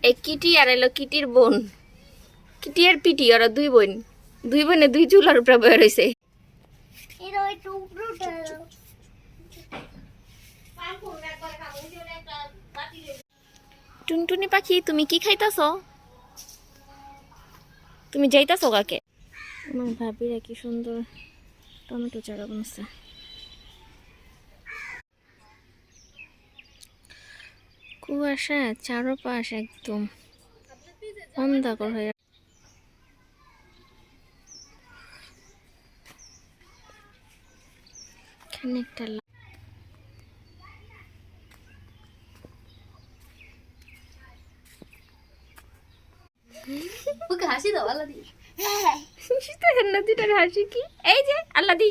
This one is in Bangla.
এই কিটি আর এলো কিটির বোন, কিটি আর পিটি, ওরা দুই বোন, দুই বোনে দুই চুলার উপরে বয়ে রয়েছে। টুনটুনি পাখি, তুমি কি খাইতাছ? তুমি যাইতাছ কাকে? আমার ভাবিরা কি সুন্দর টমেটো চারা বানাচ্ছে। কুয়াশা চারপাশ একদম অন্ধকার হয়ে, এখানে একটা ওকে হাসি দাও আল্লাহ দি। দেখেন না দুটার হাসি কি, এই যে আল্লাহ দি।